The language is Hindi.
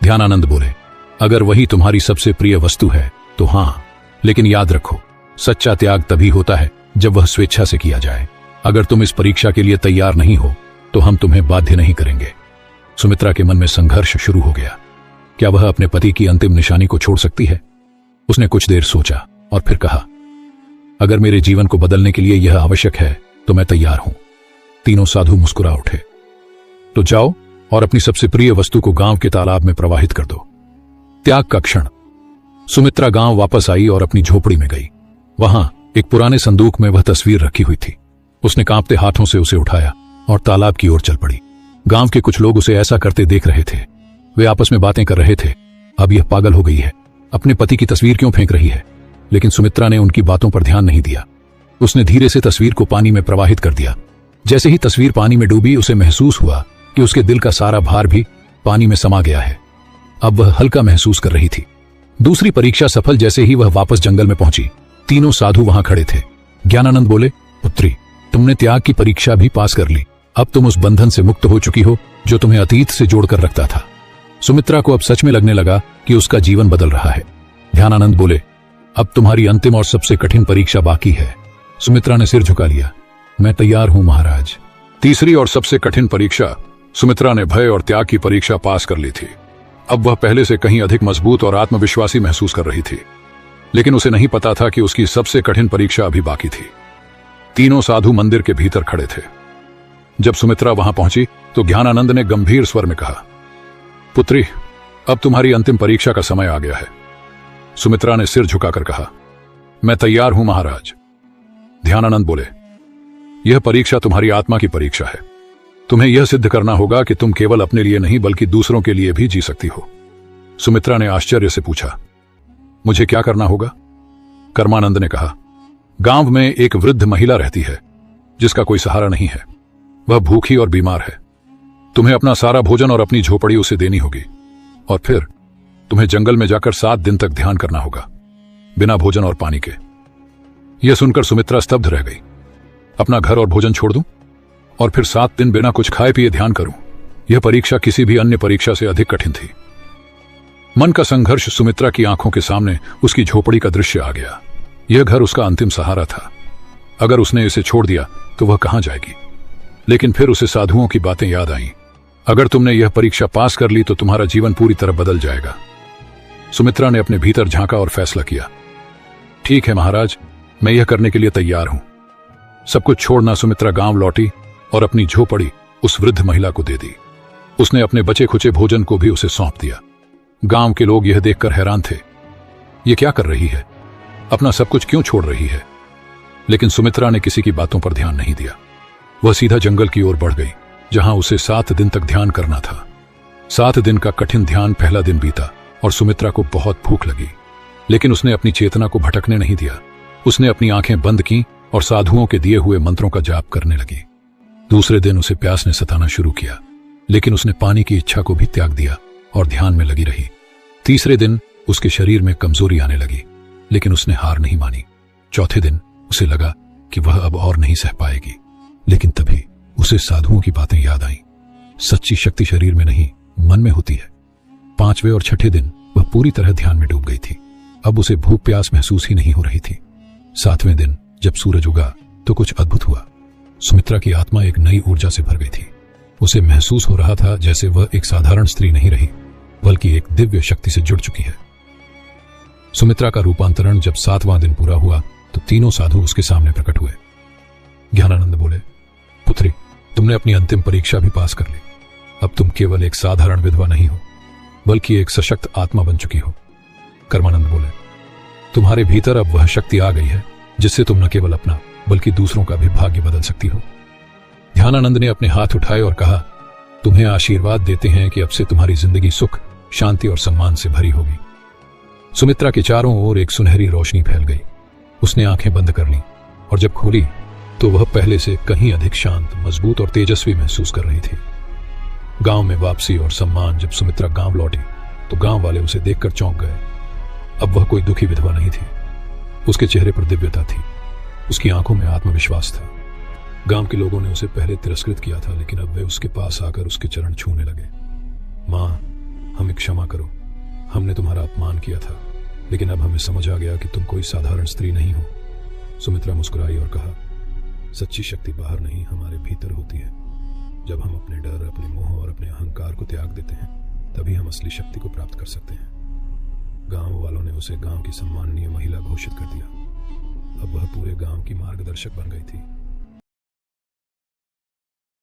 ध्यानानंद बोले, अगर वही तुम्हारी सबसे प्रिय वस्तु है तो हां, लेकिन याद रखो, सच्चा त्याग तभी होता है जब वह स्वेच्छा से किया जाए। अगर तुम इस परीक्षा के लिए तैयार नहीं हो तो हम तुम्हें बाध्य नहीं करेंगे। सुमित्रा के मन में संघर्ष शुरू हो गया। क्या वह अपने पति की अंतिम निशानी को छोड़ सकती है? उसने कुछ देर सोचा और फिर कहा, अगर मेरे जीवन को बदलने के लिए यह आवश्यक है तो मैं तैयार हूं। तीनों साधु मुस्कुरा उठे। तो जाओ और अपनी सबसे प्रिय वस्तु को गांव के तालाब में प्रवाहित कर दो। त्याग का क्षण। सुमित्रा गांव वापस आई और अपनी झोपड़ी में गई। वहां एक पुराने संदूक में वह तस्वीर रखी हुई थी। उसने कांपते हाथों से उसे उठाया और तालाब की ओर चल पड़ी। गांव के कुछ लोग उसे ऐसा करते देख रहे थे। वे आपस में बातें कर रहे थे, अब यह पागल हो गई है, अपने पति की तस्वीर क्यों फेंक रही है? लेकिन सुमित्रा ने उनकी बातों पर ध्यान नहीं दिया। उसने धीरे से तस्वीर को पानी में प्रवाहित कर दिया। जैसे ही तस्वीर पानी में डूबी, उसे महसूस हुआ कि उसके दिल का सारा भार भी पानी में समा गया है। अब वह हल्का महसूस कर रही थी। दूसरी परीक्षा सफल। जैसे ही वह वापस जंगल में पहुंची, तीनों साधु वहां खड़े थे। ज्ञानानंद बोले, पुत्री, तुमने त्याग की परीक्षा भी पास कर ली। अब तुम उस बंधन से मुक्त हो चुकी हो जो तुम्हें अतीत से जोड़कर रखता था। सुमित्रा को अब सच में लगने लगा कि उसका जीवन बदल रहा है। ध्यानानंद बोले, अब तुम्हारी अंतिम और सबसे कठिन परीक्षा बाकी है। सुमित्रा ने सिर झुका लिया। मैं तैयार हूं महाराज। तीसरी और सबसे कठिन परीक्षा। सुमित्रा ने भय और त्याग की परीक्षा पास कर ली थी। अब वह पहले से कहीं अधिक मजबूत और आत्मविश्वासी महसूस कर रही थी। लेकिन उसे नहीं पता था कि उसकी सबसे कठिन परीक्षा अभी बाकी थी। तीनों साधु मंदिर के भीतर खड़े थे। जब सुमित्रा वहां पहुंची तो ज्ञानानंद ने गंभीर स्वर में कहा, पुत्री, अब तुम्हारी अंतिम परीक्षा का समय आ गया है। सुमित्रा ने सिर झुकाकर कहा, मैं तैयार हूं महाराज। ध्यानानंद बोले, यह परीक्षा तुम्हारी आत्मा की परीक्षा है। तुम्हें यह सिद्ध करना होगा कि तुम केवल अपने लिए नहीं बल्कि दूसरों के लिए भी जी सकती हो। सुमित्रा ने आश्चर्य से पूछा, मुझे क्या करना होगा? कर्मानंद ने कहा, गांव में एक वृद्ध महिला रहती है जिसका कोई सहारा नहीं है। वह भूखी और बीमार है। तुम्हें अपना सारा भोजन और अपनी झोपड़ी उसे देनी होगी और फिर तुम्हें जंगल में जाकर 7 दिन तक ध्यान करना होगा, बिना भोजन और पानी के। यह सुनकर सुमित्रा स्तब्ध रह गई। अपना घर और भोजन छोड़ दूं और फिर 7 दिन बिना कुछ खाए पिए ध्यान करूं? यह परीक्षा किसी भी अन्य परीक्षा से अधिक कठिन थी। मन का संघर्ष। सुमित्रा की आंखों के सामने उसकी झोपड़ी का दृश्य आ गया। यह घर उसका अंतिम सहारा था। अगर उसने इसे छोड़ दिया तो वह कहां जाएगी? लेकिन फिर उसे साधुओं की बातें याद आईं। अगर तुमने यह परीक्षा पास कर ली तो तुम्हारा जीवन पूरी तरह बदल जाएगा। सुमित्रा ने अपने भीतर झांका और फैसला किया, ठीक है महाराज, मैं यह करने के लिए तैयार हूं। सब कुछ छोड़ना सुमित्रा गांव लौटी और अपनी झोपड़ी उस वृद्ध महिला को दे दी। उसने अपने बचे खुचे भोजन को भी उसे सौंप दिया। गांव के लोग यह देखकर हैरान थे। ये क्या कर रही है? अपना सब कुछ क्यों छोड़ रही है? लेकिन सुमित्रा ने किसी की बातों पर ध्यान नहीं दिया। वह सीधा जंगल की ओर बढ़ गई जहां उसे 7 दिन तक ध्यान करना था। 7 दिन का कठिन ध्यान। पहला दिन बीता और सुमित्रा को बहुत भूख लगी, लेकिन उसने अपनी चेतना को भटकने नहीं दिया। उसने अपनी आंखें बंद की और साधुओं के दिए हुए मंत्रों का जाप करने लगी। दूसरे दिन उसे प्यास ने सताना शुरू किया, लेकिन उसने पानी की इच्छा को भी त्याग दिया और ध्यान में लगी रही। तीसरे दिन उसके शरीर में कमजोरी आने लगी, लेकिन उसने हार नहीं मानी। चौथे दिन उसे लगा कि वह अब और नहीं सह पाएगी, लेकिन तभी उसे साधुओं की बातें याद आईं। सच्ची शक्ति शरीर में नहीं, मन में होती है। 5वें और 6ठे दिन वह पूरी तरह ध्यान में डूब गई थी। अब उसे भूख प्यास महसूस ही नहीं हो रही थी। 7वें दिन जब सूरज उगा तो कुछ अद्भुत हुआ। सुमित्रा की आत्मा एक नई ऊर्जा से भर गई थी। उसे महसूस हो रहा था जैसे वह एक साधारण स्त्री नहीं रही, बल्कि एक दिव्य शक्ति से जुड़ चुकी है। सुमित्रा का रूपांतरण जब 7वां दिन पूरा हुआ तो तीनों साधु उसके सामने प्रकट हुए। ज्ञानानंद बोले, पुत्री, तुमने अपनी अंतिम परीक्षा भी पास कर ली। अब तुम केवल एक साधारण विधवा नहीं हो, बल्कि एक सशक्त आत्मा बन चुकी हो। कर्मानंद बोले, तुम्हारे भीतर अब वह शक्ति आ गई है जिससे तुम न केवल अपना बल्कि दूसरों का भी भाग्य बदल सकती हो। ध्यानानंद ने अपने हाथ उठाए और कहा, तुम्हें आशीर्वाद देते हैं कि अब से तुम्हारी जिंदगी सुख, शांति और सम्मान से भरी होगी। सुमित्रा के चारों ओर एक सुनहरी रोशनी फैल गई। उसने आंखें बंद कर लीं और जब खोली तो वह पहले से कहीं अधिक शांत, मजबूत और तेजस्वी महसूस कर रही थी। गांव में वापसी और सम्मान। जब सुमित्रा गांव लौटी तो गांव वाले उसे देखकर चौंक गए। अब वह कोई दुखी विधवा नहीं थी। उसके चेहरे पर दिव्यता थी, उसकी आंखों में आत्मविश्वास था। गांव के लोगों ने उसे पहले तिरस्कृत किया था, लेकिन अब वे उसके पास आकर उसके चरण छूने लगे। मां, हमें क्षमा करो, हमने तुम्हारा अपमान किया था, लेकिन अब हमें समझ आ गया कि तुम कोई साधारण स्त्री नहीं हो। सुमित्रा मुस्कुराई और कहा, सच्ची शक्ति बाहर नहीं, हमारे भीतर होती है। जब हम अपने डर, अपने मोह और अपने अहंकार को त्याग देते हैं, तभी हम असली शक्ति को प्राप्त कर सकते हैं। गांव वालों ने उसे गांव की सम्माननीय महिला घोषित कर दिया। अब वह पूरे गांव की मार्गदर्शक बन गई थी।